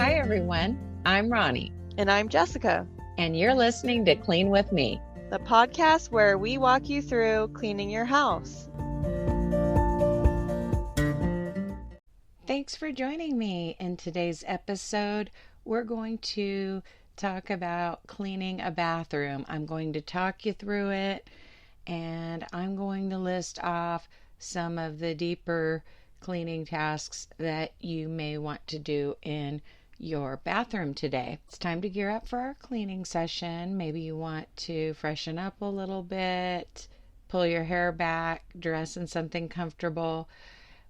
Hi, everyone. I'm Ronnie, And I'm Jessica, and you're listening to Clean With Me, the podcast where we walk you through cleaning your house. Thanks for joining me. In today's episode, we're going to talk about cleaning a bathroom. I'm going to talk you through it, and I'm going to list off some of the deeper cleaning tasks that you may want to do in your bathroom today. It's time to gear up for our cleaning session. Maybe you want to freshen up a little bit, pull your hair back, dress in something comfortable.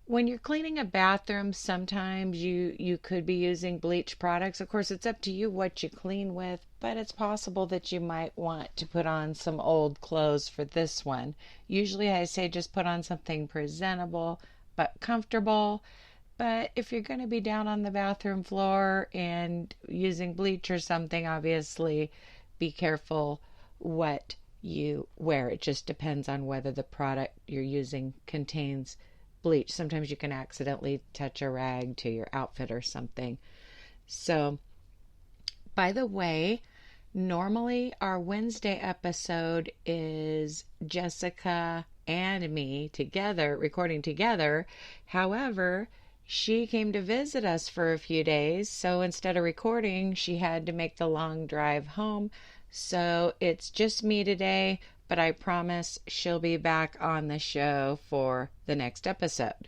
When you're cleaning a bathroom, sometimes you could be using bleach products. Of course, it's up to you what you clean with, but it's possible that you might want to put on some old clothes for this one. Usually I say just put on something presentable but comfortable. But if you're going to be down on the bathroom floor and using bleach or something, obviously be careful what you wear. It just depends on whether the product you're using contains bleach. Sometimes you can accidentally touch a rag to your outfit or something. So, by the way, normally our Wednesday episode is Jessica and me together, recording together. However, she came to visit us for a few days, so instead of recording, she had to make the long drive home. So it's just me today, but I promise she'll be back on the show for the next episode.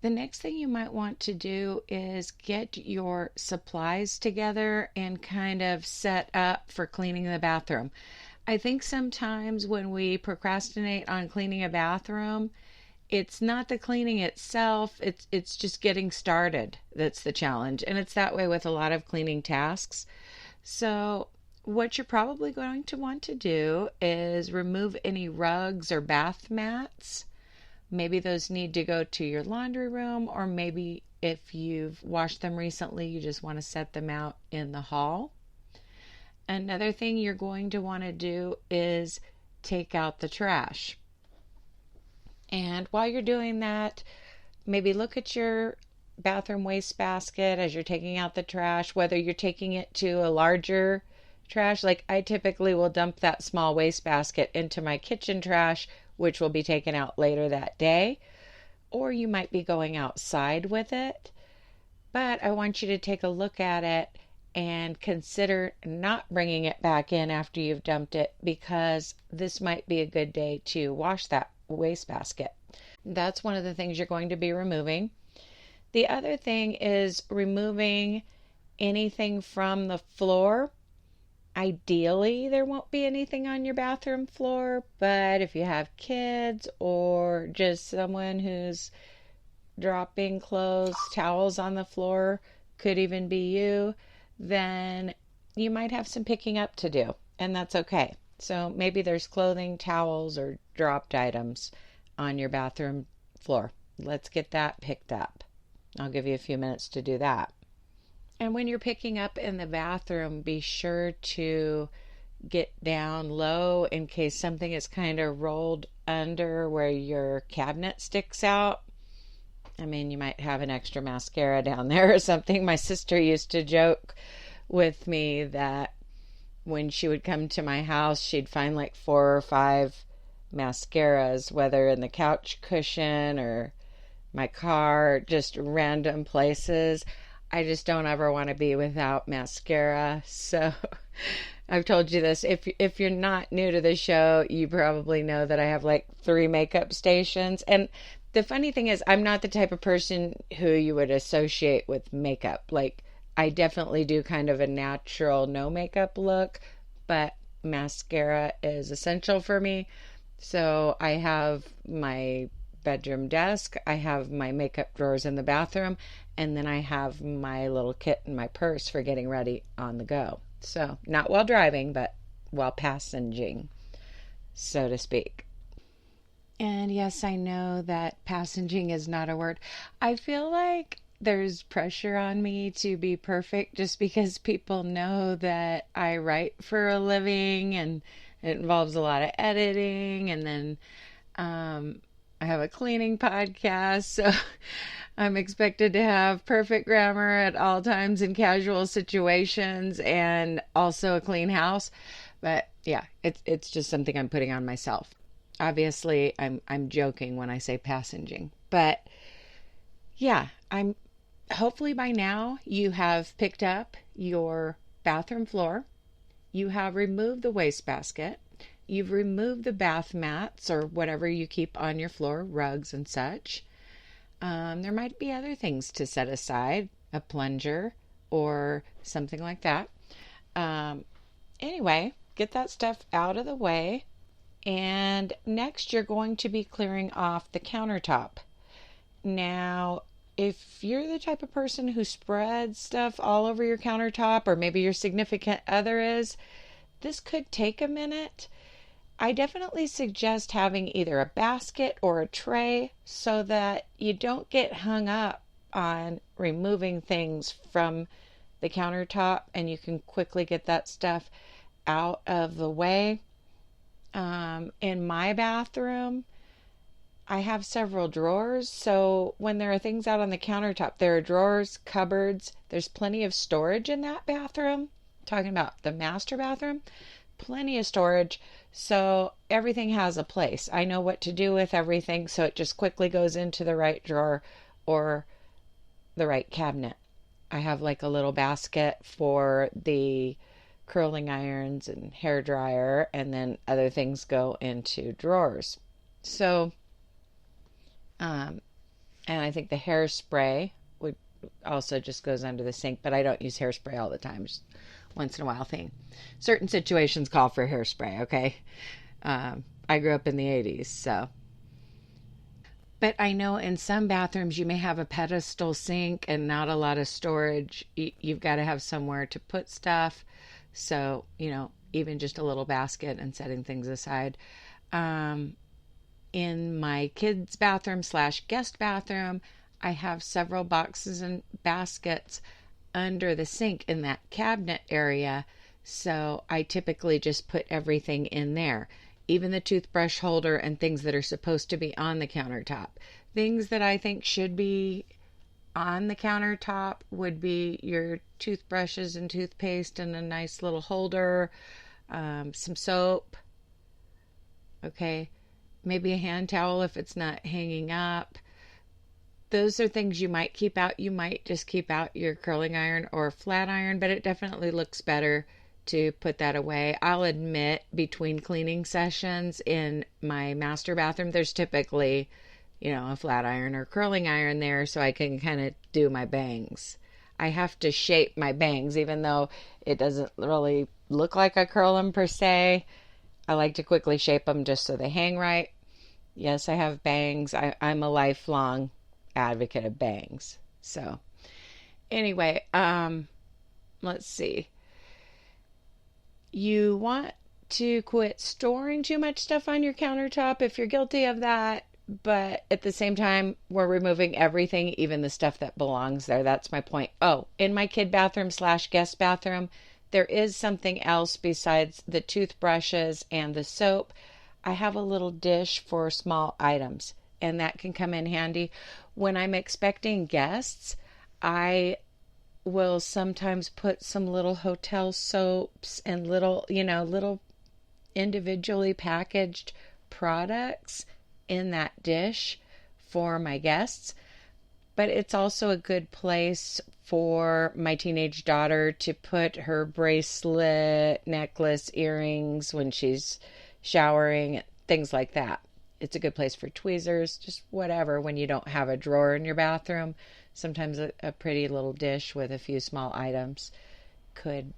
The next thing you might want to do is get your supplies together and kind of set up for cleaning the bathroom. I think sometimes when we procrastinate on cleaning a bathroom, it's not the cleaning itself, it's just getting started that's the challenge. And it's that way with a lot of cleaning tasks. So what you're probably going to want to do is remove any rugs or bath mats. Maybe those need to go to your laundry room, or maybe if you've washed them recently, you just want to set them out in the hall. Another thing you're going to want to do is take out the trash. And while you're doing that, maybe look at your bathroom wastebasket as you're taking out the trash, whether you're taking it to a larger trash. Like I typically will dump that small wastebasket into my kitchen trash, which will be taken out later that day. Or you might be going outside with it. But I want you to take a look at it and consider not bringing it back in after you've dumped it, because this might be a good day to wash that wastebasket. That's one of the things you're going to be removing. The other thing is removing anything from the floor. Ideally, there won't be anything on your bathroom floor, but if you have kids or just someone who's dropping clothes, towels on the floor, could even be you, then you might have some picking up to do, and that's okay. So maybe there's clothing, towels, or dropped items on your bathroom floor. Let's get that picked up. I'll give you a few minutes to do that. And when you're picking up in the bathroom, be sure to get down low in case something is kind of rolled under where your cabinet sticks out. I mean, you might have an extra mascara down there or something. My sister used to joke with me that when she would come to my house, she'd find like 4 or 5 mascaras, whether in the couch cushion or my car, just random places. I just don't ever want to be without mascara. So I've told you this. If you're not new to the show, you probably know that I have like 3 makeup stations. And the funny thing is, I'm not the type of person who you would associate with makeup. Like, I definitely do kind of a natural no makeup look, but mascara is essential for me. So I have my bedroom desk, I have my makeup drawers in the bathroom, and then I have my little kit in my purse for getting ready on the go. So not while driving, but while passenging, so to speak. And yes, I know that passenging is not a word. I feel like there's pressure on me to be perfect just because people know that I write for a living and it involves a lot of editing, and then I have a cleaning podcast. So I'm expected to have perfect grammar at all times in casual situations and also a clean house. But yeah, it's just something I'm putting on myself. Obviously, I'm joking when I say passenging. But yeah, I'm hopefully by now you have picked up your bathroom floor. You have removed the wastebasket. You've removed the bath mats or whatever you keep on your floor, rugs and such. There might be other things to set aside, a plunger or something like that. Um, anyway, get that stuff out of the way. And next, you're going to be clearing off the countertop. Now, if you're the type of person who spreads stuff all over your countertop, or maybe your significant other is, this could take a minute. I definitely suggest having either a basket or a tray so that you don't get hung up on removing things from the countertop and you can quickly get that stuff out of the way. In my bathroom, I have several drawers, so when there are things out on the countertop, there are drawers, cupboards. There's plenty of storage in that bathroom. Talking about the master bathroom, plenty of storage, so everything has a place. I know what to do with everything, so it just quickly goes into the right drawer or the right cabinet. I have like a little basket for the curling irons and hair dryer, and then other things go into drawers. So, and I think the hairspray would also just goes under the sink, but I don't use hairspray all the time. Just once in a while thing. Certain situations call for hairspray, okay? I grew up in the 80s, so. But I know in some bathrooms you may have a pedestal sink and not a lot of storage. You've got to have somewhere to put stuff. So, even just a little basket and setting things aside. In my kids' bathroom / guest bathroom, I have several boxes and baskets under the sink in that cabinet area. So I typically just put everything in there, even the toothbrush holder and things that are supposed to be on the countertop. Things that I think should be on the countertop would be your toothbrushes and toothpaste and a nice little holder, some soap, okay, maybe a hand towel if it's not hanging up. Those are things you might keep out. You might just keep out your curling iron or flat iron, but it definitely looks better to put that away. I'll admit, between cleaning sessions in my master bathroom, there's typically, a flat iron or curling iron there so I can kind of do my bangs. I have to shape my bangs, even though it doesn't really look like I curl them per se. I like to quickly shape them just so they hang right. Yes, I have bangs. I'm a lifelong advocate of bangs. So anyway, let's see. You want to quit storing too much stuff on your countertop if you're guilty of that, but at the same time, we're removing everything, even the stuff that belongs there. That's my point. Oh, in my kid bathroom / guest bathroom, there is something else besides the toothbrushes and the soap. I have a little dish for small items, and that can come in handy. When I'm expecting guests, I will sometimes put some little hotel soaps and little individually packaged products in that dish for my guests. But it's also a good place for my teenage daughter to put her bracelet, necklace, earrings when she's showering, things like that. It's a good place for tweezers, just whatever, when you don't have a drawer in your bathroom. Sometimes a pretty little dish with a few small items could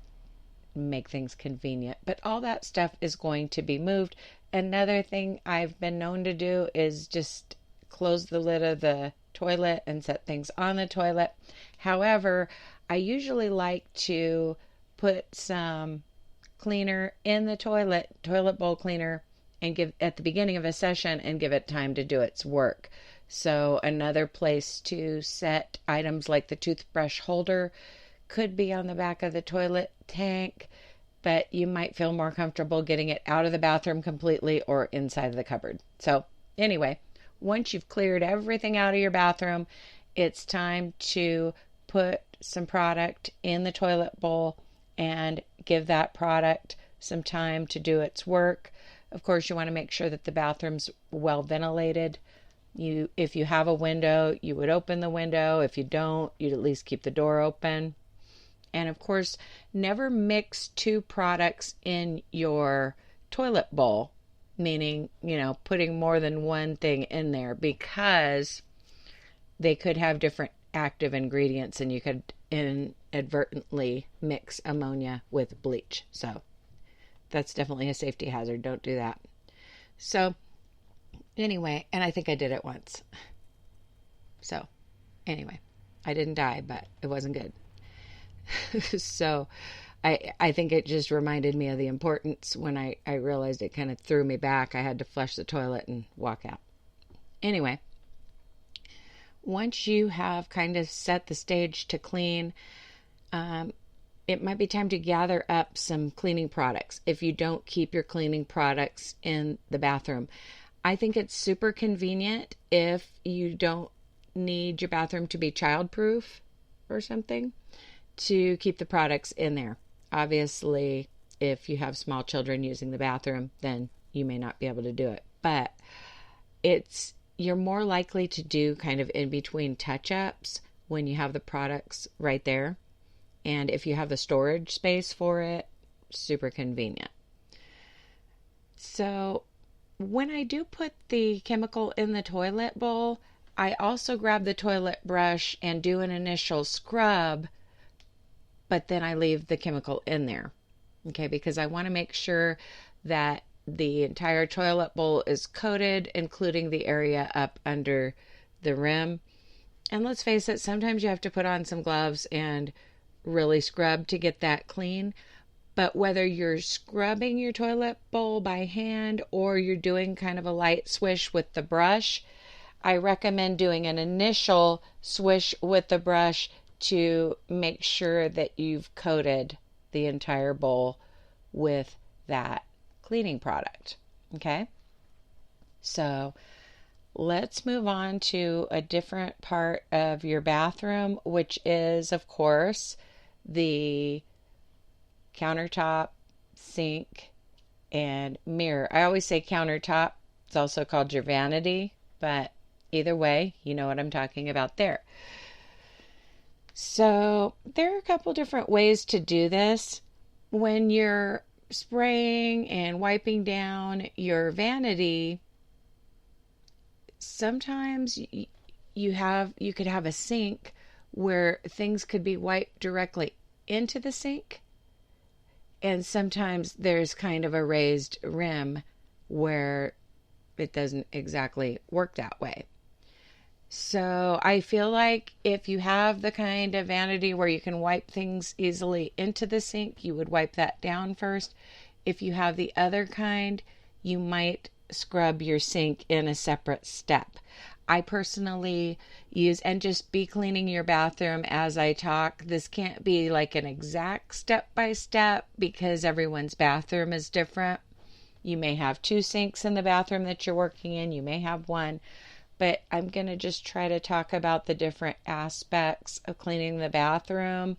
make things convenient. But all that stuff is going to be moved. Another thing I've been known to do is just close the lid of the toilet and set things on the toilet. However, I usually like to put some cleaner in the toilet bowl cleaner, and give at the beginning of a session and give it time to do its work. So another place to set items like the toothbrush holder could be on the back of the toilet tank, but you might feel more comfortable getting it out of the bathroom completely or inside of the cupboard. So anyway, once you've cleared everything out of your bathroom it's time to put some product in the toilet bowl and give that product some time to do its work. Of course, you want to make sure that the bathroom's well ventilated. If you have a window, you would open the window. If you don't, you'd at least keep the door open. And of course, never mix two products in your toilet bowl, meaning, putting more than one thing in there, because they could have different active ingredients and you could inadvertently mix ammonia with bleach. So that's definitely a safety hazard. Don't do that. So anyway, and I think I did it once. So anyway, I didn't die, but it wasn't good. So I think it just reminded me of the importance when I realized it kind of threw me back. I had to flush the toilet and walk out. Anyway, once you have kind of set the stage to clean, it might be time to gather up some cleaning products if you don't keep your cleaning products in the bathroom. I think it's super convenient if you don't need your bathroom to be childproof or something, to keep the products in there. Obviously, if you have small children using the bathroom, then you may not be able to do it. But you're more likely to do kind of in between touch-ups when you have the products right there. And if you have the storage space for it, super convenient. So when I do put the chemical in the toilet bowl, I also grab the toilet brush and do an initial scrub, but then I leave the chemical in there. Okay, because I want to make sure that the entire toilet bowl is coated, including the area up under the rim. And let's face it, sometimes you have to put on some gloves and really scrub to get that clean. But whether you're scrubbing your toilet bowl by hand or you're doing kind of a light swish with the brush, I recommend doing an initial swish with the brush to make sure that you've coated the entire bowl with that cleaning product. Okay? So let's move on to a different part of your bathroom, which is, of course, the countertop, sink, and mirror. I always say countertop. It's also called your vanity, but either way, you know what I'm talking about there. So there are a couple different ways to do this. When you're spraying and wiping down your vanity, sometimes you could have a sink where things could be wiped directly into the sink, and sometimes there's kind of a raised rim where it doesn't exactly work that way. So I feel like if you have the kind of vanity where you can wipe things easily into the sink, you would wipe that down first. If you have the other kind, you might scrub your sink in a separate step. I personally use, and just be cleaning your bathroom as I talk. This can't be like an exact step by step because everyone's bathroom is different. You may have two sinks in the bathroom that you're working in. You may have one. But I'm going to just try to talk about the different aspects of cleaning the bathroom.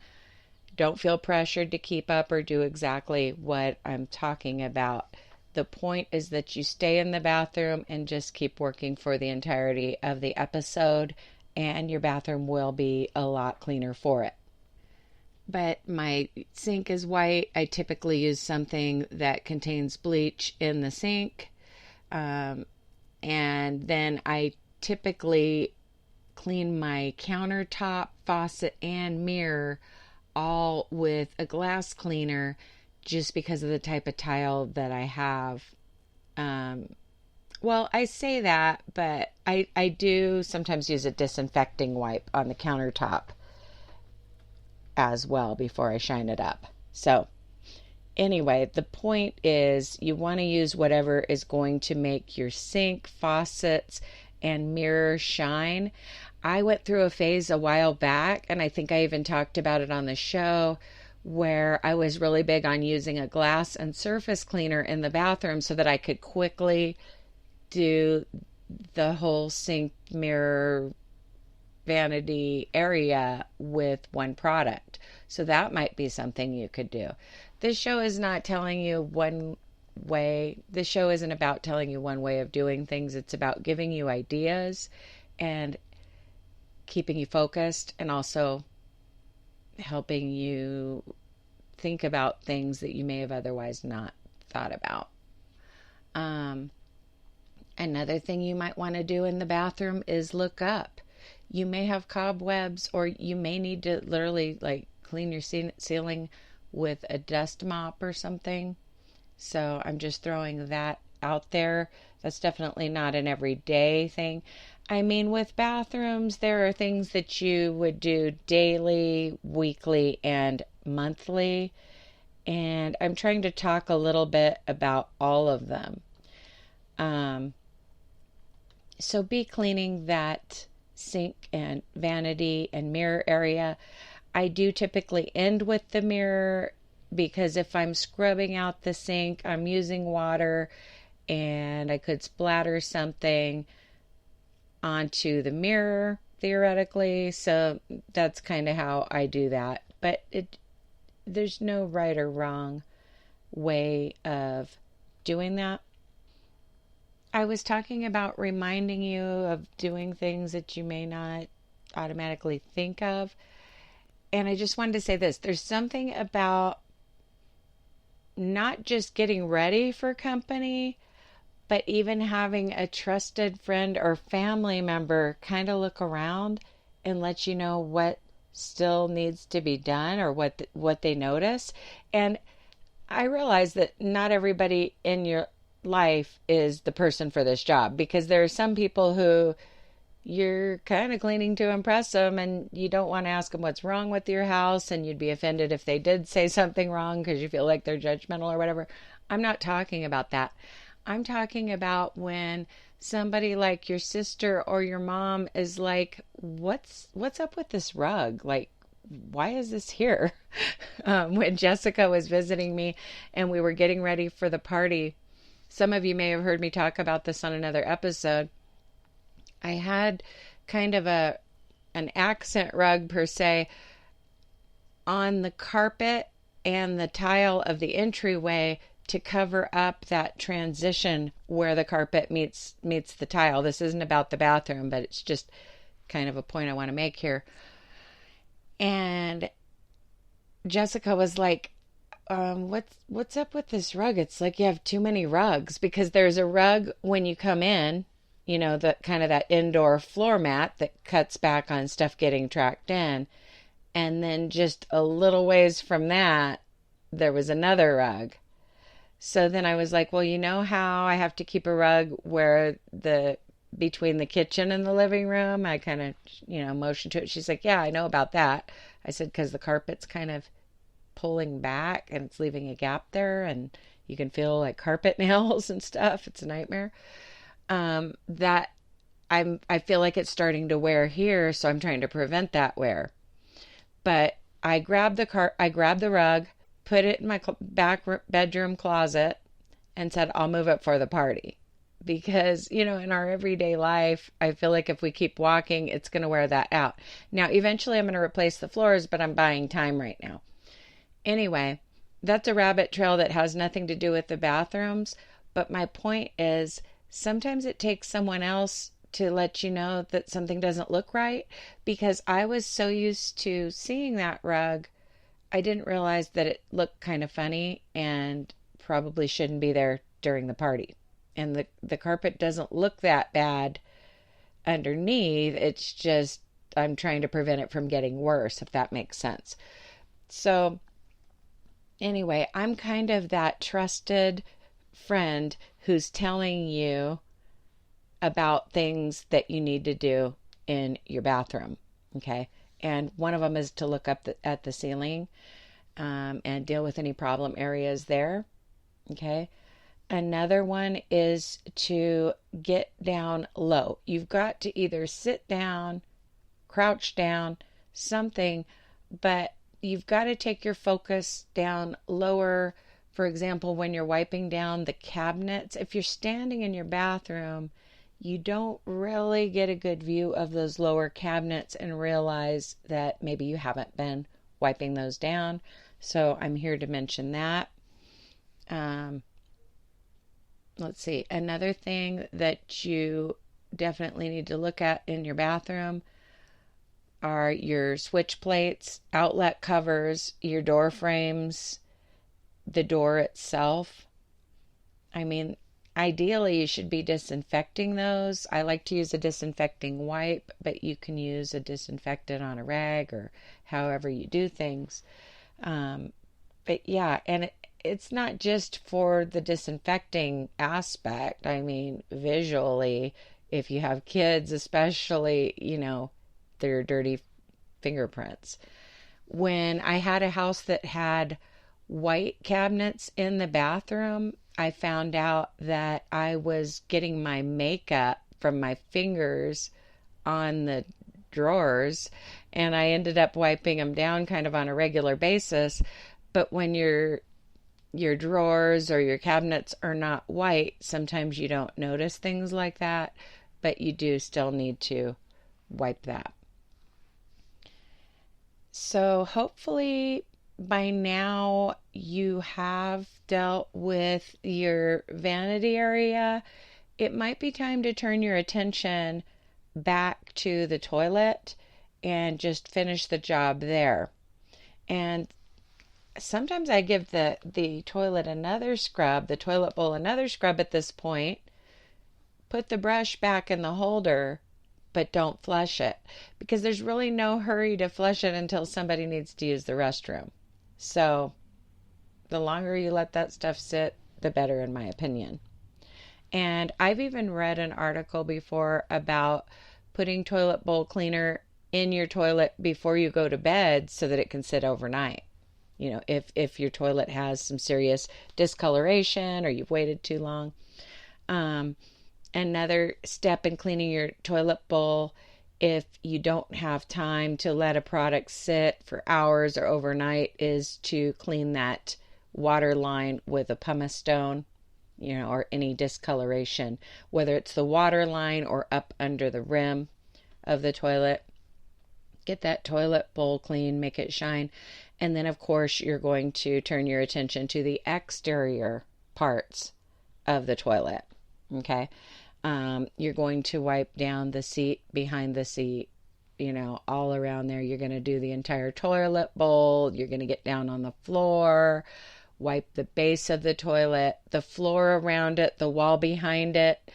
Don't feel pressured to keep up or do exactly what I'm talking about. The point is that you stay in the bathroom and just keep working for the entirety of the episode, and your bathroom will be a lot cleaner for it. But my sink is white. I typically use something that contains bleach in the sink. And then I typically clean my countertop, faucet, and mirror all with a glass cleaner just because of the type of tile that I have. Well, I say that, but I do sometimes use a disinfecting wipe on the countertop as well before I shine it up. So anyway, the point is you want to use whatever is going to make your sink, faucets, and mirror shine. I went through a phase a while back, and I think I even talked about it on the show, where I was really big on using a glass and surface cleaner in the bathroom so that I could quickly do the whole sink, mirror, vanity area with one product. So that might be something you could do. This show is not telling you one way. This show isn't about telling you one way of doing things. It's about giving you ideas and keeping you focused, and also helping you think about things that you may have otherwise not thought about. Um, Another thing you might want to do in the bathroom is look up. You may have cobwebs, or you may need to literally like clean your ceiling with a dust mop or something. So I'm just throwing that out there. That's definitely not an everyday thing. I mean, with bathrooms, there are things that you would do daily, weekly, and monthly. And I'm trying to talk a little bit about all of them. Um, so be cleaning that sink and vanity and mirror area. I do typically end with the mirror, because if I'm scrubbing out the sink, I'm using water and I could splatter something onto the mirror theoretically. So that's kind of how I do that. But there's no right or wrong way of doing that. I was talking about reminding you of doing things that you may not automatically think of. And I just wanted to say this. There's something about not just getting ready for company, but even having a trusted friend or family member kind of look around and let you know what still needs to be done, or what they notice. And I realize that not everybody in your life is the person for this job, because there are some people who you're kind of cleaning to impress them, and you don't want to ask them what's wrong with your house, and you'd be offended if they did say something wrong because you feel like they're judgmental or whatever. I'm not talking about that. I'm talking about when somebody like your sister or your mom is like, what's up with this rug? Like, why is this here? When Jessica was visiting me and we were getting ready for the party, some of you may have heard me talk about this on another episode. I had kind of an accent rug per se on the carpet and the tile of the entryway to cover up that transition where the carpet meets the tile. This isn't about the bathroom, but it's just kind of a point I want to make here. And Jessica was like, what's up with this rug? It's like you have too many rugs, because there's a rug when you come in, the kind of that indoor floor mat that cuts back on stuff getting tracked in. And then just a little ways from that, there was another rug. So then I was like, well, you know how I have to keep a rug where between the kitchen and the living room? I kind of, motioned to it. She's like, yeah, I know about that. I said, because the carpet's kind of pulling back and it's leaving a gap there, and you can feel like carpet nails and stuff. It's a nightmare. That I feel like it's starting to wear here, so I'm trying to prevent that wear. But I grabbed the rug, put it in my back bedroom closet, and said, I'll move it for the party. Because, in our everyday life, I feel like if we keep walking, it's going to wear that out. Now, eventually I'm going to replace the floors, but I'm buying time right now. Anyway, that's a rabbit trail that has nothing to do with the bathrooms. But my point is, sometimes it takes someone else to let you know that something doesn't look right, because I was so used to seeing that rug, I didn't realize that it looked kind of funny and probably shouldn't be there during the party. And the carpet doesn't look that bad underneath. It's just I'm trying to prevent it from getting worse, if that makes sense. So anyway, I'm kind of that trusted friend who's telling you about things that you need to do in your bathroom. Okay. And one of them is to look up at the ceiling and deal with any problem areas there. Okay. Another one is to get down low. You've got to either sit down, crouch down, something, but you've got to take your focus down lower. For example, when you're wiping down the cabinets, if you're standing in your bathroom, you don't really get a good view of those lower cabinets and realize that maybe you haven't been wiping those down. So I'm here to mention that. Um, let's see. Another thing that you definitely need to look at in your bathroom are your switch plates, outlet covers, your door frames, the door itself. I mean, ideally, you should be disinfecting those. I like to use a disinfecting wipe, but you can use a disinfectant on a rag or however you do things. But yeah, and it's not just for the disinfecting aspect. I mean, visually, if you have kids, especially, their dirty fingerprints. When I had a house that had white cabinets in the bathroom, I found out that I was getting my makeup from my fingers on the drawers, and I ended up wiping them down kind of on a regular basis. But when your drawers or your cabinets are not white, sometimes you don't notice things like that, but you do still need to wipe that. So hopefully by now you have dealt with your vanity area. It might be time to turn your attention back to the toilet and just finish the job there. And sometimes I give the toilet another scrub, the toilet bowl another scrub at this point. Put the brush back in the holder, but don't flush it, because there's really no hurry to flush it until somebody needs to use the restroom. So the longer you let that stuff sit, the better, in my opinion. And I've even read an article before about putting toilet bowl cleaner in your toilet before you go to bed so that it can sit overnight. If your toilet has some serious discoloration or you've waited too long. Another step in cleaning your toilet bowl, if you don't have time to let a product sit for hours or overnight, is to clean that water line with a pumice stone, or any discoloration, whether it's the water line or up under the rim of the toilet. Get that toilet bowl clean, make it shine. And then, of course, you're going to turn your attention to the exterior parts of the toilet. Okay. You're going to wipe down the seat, behind the seat, all around there. You're going to do the entire toilet bowl. You're going to get down on the floor, wipe the base of the toilet, the floor around it, the wall behind it.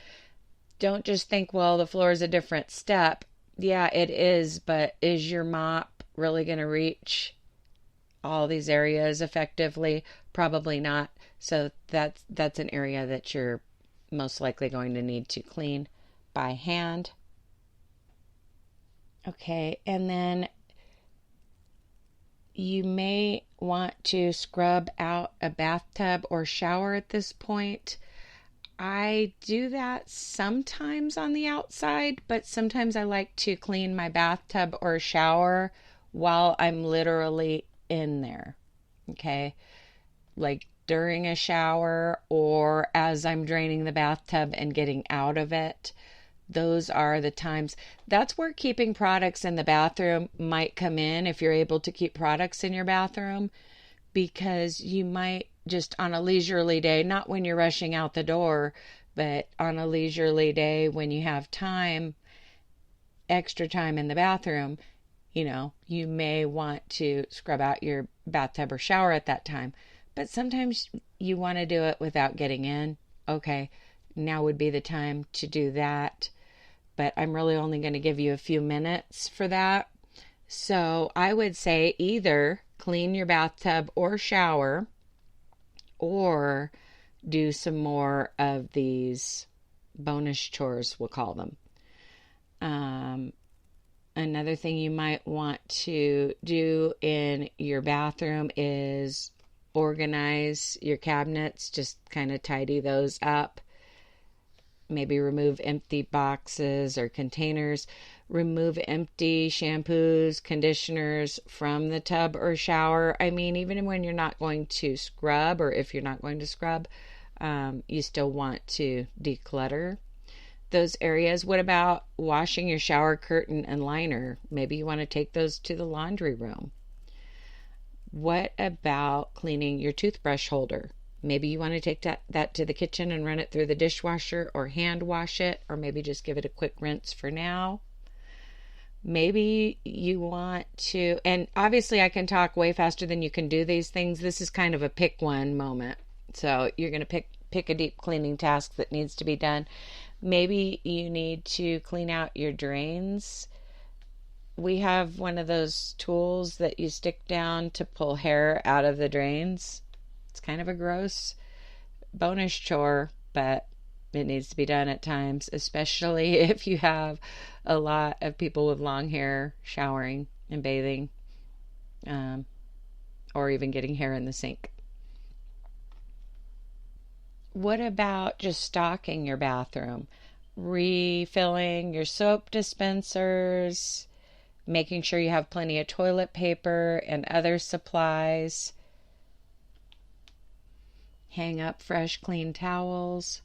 Don't just think, well, the floor is a different step. Yeah, it is, but is your mop really going to reach all these areas effectively? Probably not. So that's an area that you're most likely going to need to clean by hand. Okay, and then you may want to scrub out a bathtub or shower at this point. I do that sometimes on the outside, but sometimes I like to clean my bathtub or shower while I'm literally in there. Okay, like during a shower or as I'm draining the bathtub and getting out of it. Those are the times. That's where keeping products in the bathroom might come in, if you're able to keep products in your bathroom, because you might just on a leisurely day, not when you're rushing out the door, but on a leisurely day when you have time, extra time in the bathroom, you may want to scrub out your bathtub or shower at that time. But sometimes you want to do it without getting in. Okay, now would be the time to do that. But I'm really only going to give you a few minutes for that. So I would say either clean your bathtub or shower, or do some more of these bonus chores, we'll call them. Another thing you might want to do in your bathroom is organize your cabinets, just kind of tidy those up. Maybe remove empty boxes or containers. Remove empty shampoos, conditioners from the tub or shower. I mean, even when you're not going to scrub, or if you're not going to scrub, you still want to declutter. those areas. What about washing your shower curtain and liner? Maybe you want to take those to the laundry room. What about cleaning your toothbrush holder? Maybe you want to take that to the kitchen and run it through the dishwasher or hand wash it, or maybe just give it a quick rinse for now. Maybe you want to, and obviously I can talk way faster than you can do these things. This is kind of a pick one moment. So you're going to pick a deep cleaning task that needs to be done. Maybe you need to clean out your drains. We have one of those tools that you stick down to pull hair out of the drains. It's kind of a gross bonus chore, but it needs to be done at times, especially if you have a lot of people with long hair showering and bathing, or even getting hair in the sink. What about just stocking your bathroom? Refilling your soap dispensers, making sure you have plenty of toilet paper and other supplies. Hang up fresh, clean towels.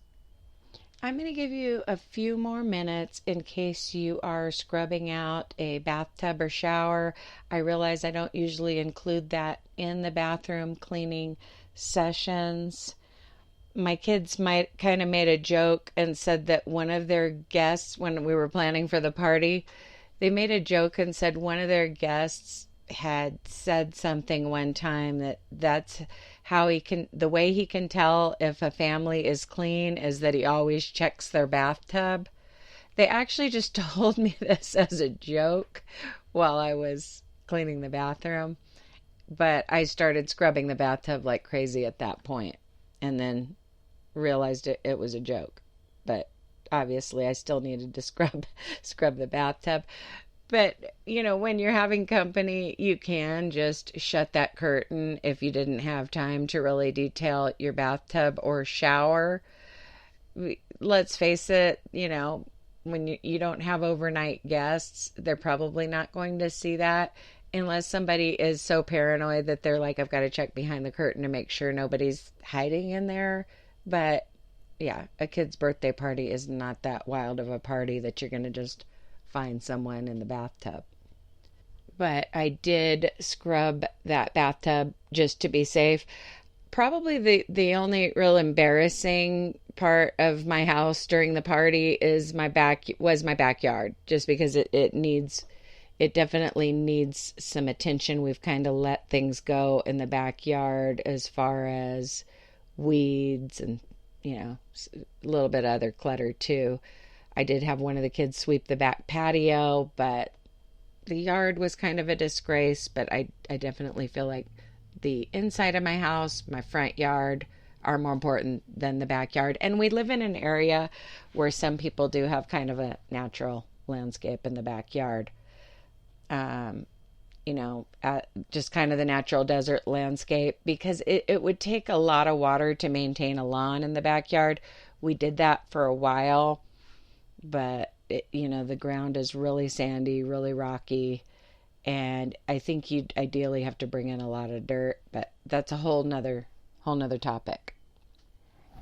I'm going to give you a few more minutes in case you are scrubbing out a bathtub or shower. I realize I don't usually include that in the bathroom cleaning sessions. My kids might kind of made a joke and said that one of their guests, when we were planning for the party, they made a joke and said one of their guests had said something one time that's how the way he can tell if a family is clean is that he always checks their bathtub. They actually just told me this as a joke while I was cleaning the bathroom, but I started scrubbing the bathtub like crazy at that point and then realized it was a joke. But obviously I still needed to scrub the bathtub. But, when you're having company, you can just shut that curtain if you didn't have time to really detail your bathtub or shower. Let's face it, when you don't have overnight guests, they're probably not going to see that unless somebody is so paranoid that they're like, I've got to check behind the curtain to make sure nobody's hiding in there. But yeah, a kid's birthday party is not that wild of a party that you're going to just find someone in the bathtub. But I did scrub that bathtub just to be safe. Probably the only real embarrassing part of my house during the party is my backyard, just because it definitely needs some attention. We've kind of let things go in the backyard as far as weeds and a little bit of other clutter too. I did have one of the kids sweep the back patio, but the yard was kind of a disgrace. But I definitely feel like the inside of my house, my front yard, are more important than the backyard. And we live in an area where some people do have kind of a natural landscape in the backyard. Just kind of the natural desert landscape, because it would take a lot of water to maintain a lawn in the backyard. We did that for a while, but the ground is really sandy, really rocky, and I think you'd ideally have to bring in a lot of dirt, but that's a whole nother topic.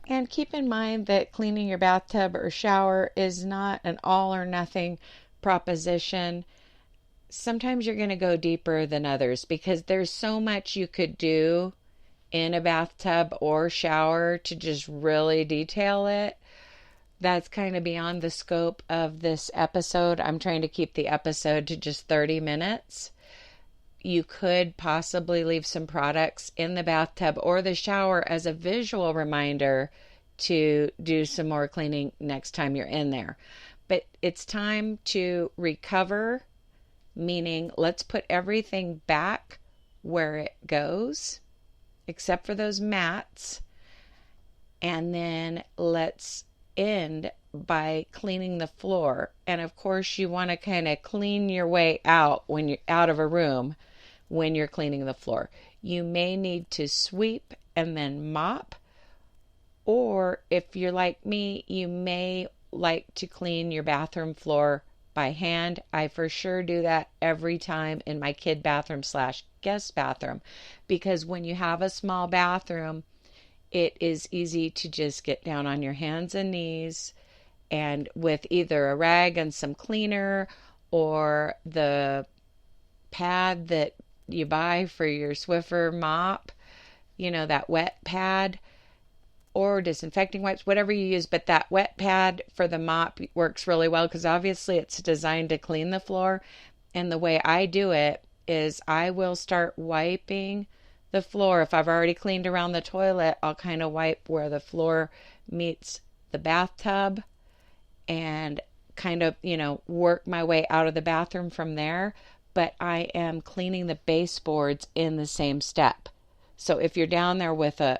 And keep in mind that cleaning your bathtub or shower is not an all or nothing proposition. Sometimes you're going to go deeper than others because there's so much you could do in a bathtub or shower to just really detail it. That's kind of beyond the scope of this episode. I'm trying to keep the episode to just 30 minutes. You could possibly leave some products in the bathtub or the shower as a visual reminder to do some more cleaning next time you're in there. But it's time to recover, meaning let's put everything back where it goes, except for those mats. And then let's end by cleaning the floor. And of course, you want to kind of clean your way out when you're out of a room when you're cleaning the floor. You may need to sweep and then mop, or if you're like me, you may like to clean your bathroom floor by hand. I for sure do that every time in my kid bathroom / guest bathroom, because when you have a small bathroom, it is easy to just get down on your hands and knees and with either a rag and some cleaner or the pad that you buy for your Swiffer mop, that wet pad, or disinfecting wipes, whatever you use. But that wet pad for the mop works really well because obviously it's designed to clean the floor. And the way I do it is I will start wiping the floor. If I've already cleaned around the toilet, I'll kind of wipe where the floor meets the bathtub and kind of, work my way out of the bathroom from there. But I am cleaning the baseboards in the same step. So if you're down there with a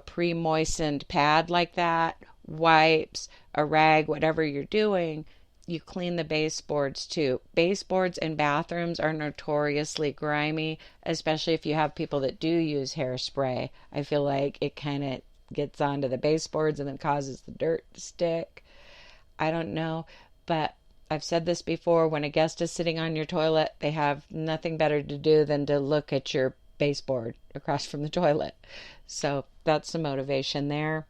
pre-moistened pad like that, wipes, a rag, whatever you're doing, you clean the baseboards too. Baseboards in bathrooms are notoriously grimy, especially if you have people that do use hairspray. I feel like it kind of gets onto the baseboards and then causes the dirt to stick. I don't know, but I've said this before, when a guest is sitting on your toilet, they have nothing better to do than to look at your baseboard across from the toilet. So that's the motivation there.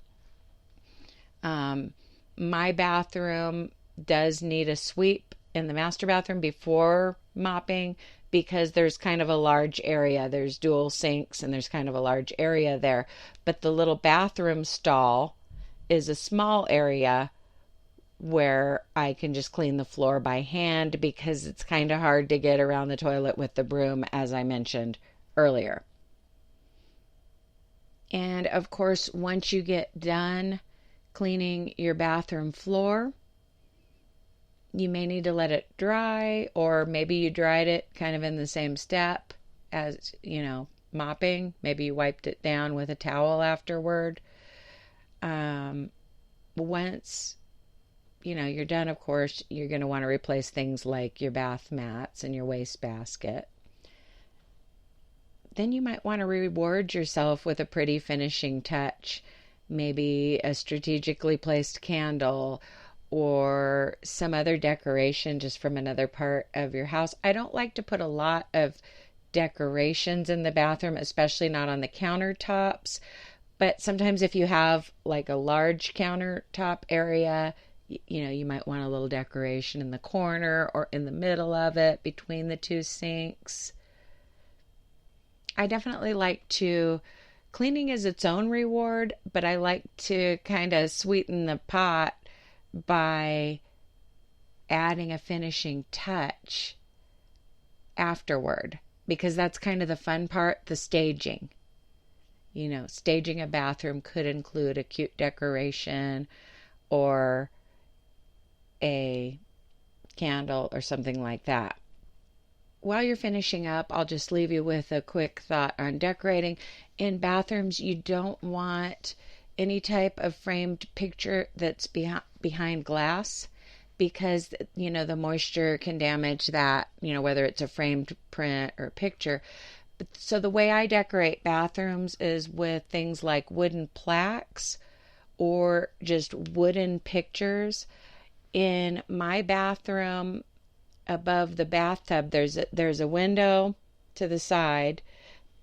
My bathroom does need a sweep in the master bathroom before mopping because there's kind of a large area. There's dual sinks and there's kind of a large area there. But the little bathroom stall is a small area where I can just clean the floor by hand because it's kind of hard to get around the toilet with the broom, as I mentioned earlier. And of course, once you get done cleaning your bathroom floor, you may need to let it dry, or maybe you dried it kind of in the same step as, mopping. Maybe you wiped it down with a towel afterward. Once you're done, of course, you're going to want to replace things like your bath mats and your wastebasket. Then you might want to reward yourself with a pretty finishing touch, maybe a strategically placed candle or some other decoration just from another part of your house. I don't like to put a lot of decorations in the bathroom, especially not on the countertops. But sometimes if you have like a large countertop area, you might want a little decoration in the corner or in the middle of it between the two sinks. I definitely like to, cleaning is its own reward, but I like to kind of sweeten the pot by adding a finishing touch afterward, because that's kind of the fun part, the staging. Staging a bathroom could include a cute decoration or a candle or something like that. While you're finishing up, I'll just leave you with a quick thought on decorating. In bathrooms, you don't want any type of framed picture that's behind glass because, the moisture can damage that, whether it's a framed print or picture. So the way I decorate bathrooms is with things like wooden plaques or just wooden pictures. In my bathroom, above the bathtub, there's a window to the side,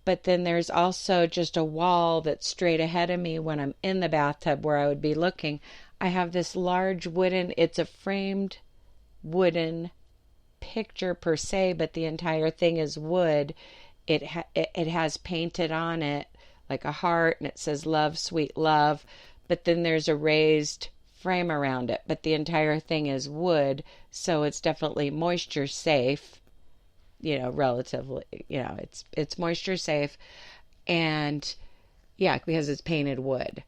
but then there's also just a wall that's straight ahead of me when I'm in the bathtub where I would be looking. I have this large it's a framed wooden picture per se, but the entire thing is wood. It has painted on it like a heart, and it says "Love, Sweet Love," but then there's a raised frame around it, but the entire thing is wood, so it's definitely moisture safe, relatively, it's moisture safe, and yeah, because it's painted wood.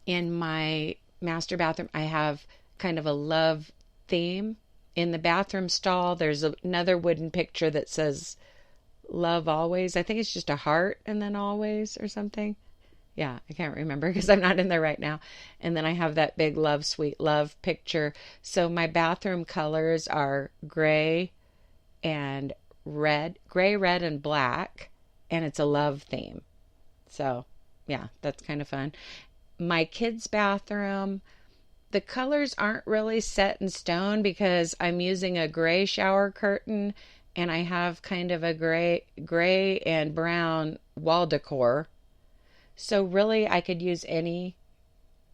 In my master bathroom, I have kind of a love theme. In the bathroom stall, there's another wooden picture that says "Love Always." I think it's just a heart and then always or something. Yeah, I can't remember because I'm not in there right now. And then I have that big "Love, Sweet Love" picture. So my bathroom colors are gray, red, and black, and it's a love theme. So yeah, that's kind of fun. My kids' bathroom, the colors aren't really set in stone because I'm using a gray shower curtain and I have kind of a gray and brown wall decor. So really I could use any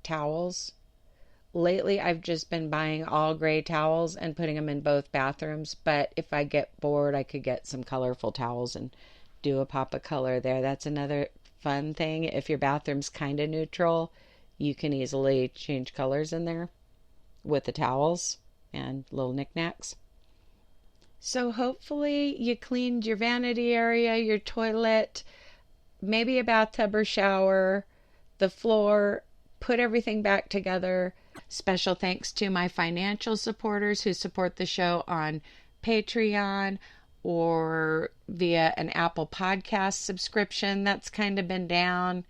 towels Lately, I've just been buying all gray towels and putting them in both bathrooms. But if I get bored, I could get some colorful towels and do a pop of color there. That's another fun thing. If your bathroom's kind of neutral, you can easily change colors in there with the towels and little knickknacks. So hopefully you cleaned your vanity area, your toilet, maybe a bathtub or shower, the floor, put everything back together. Special thanks to my financial supporters who support the show on Patreon or via an Apple Podcast subscription. That's kind of been down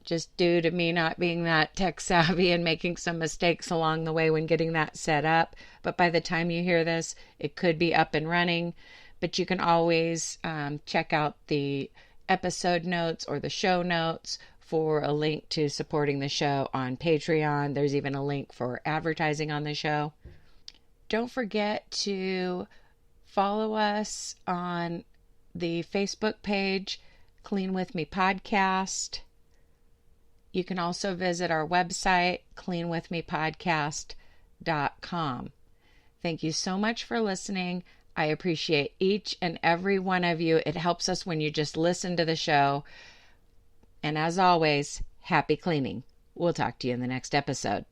just due to me not being that tech savvy and making some mistakes along the way when getting that set up. But by the time you hear this, it could be up and running. But you can always check out the episode notes or the show notes for a link to supporting the show on Patreon. There's even a link for advertising on the show. Don't forget to follow us on the Facebook page, Clean With Me Podcast. You can also visit our website, cleanwithmepodcast.com. Thank you so much for listening. I appreciate each and every one of you. It helps us when you just listen to the show. And as always, happy cleaning. We'll talk to you in the next episode.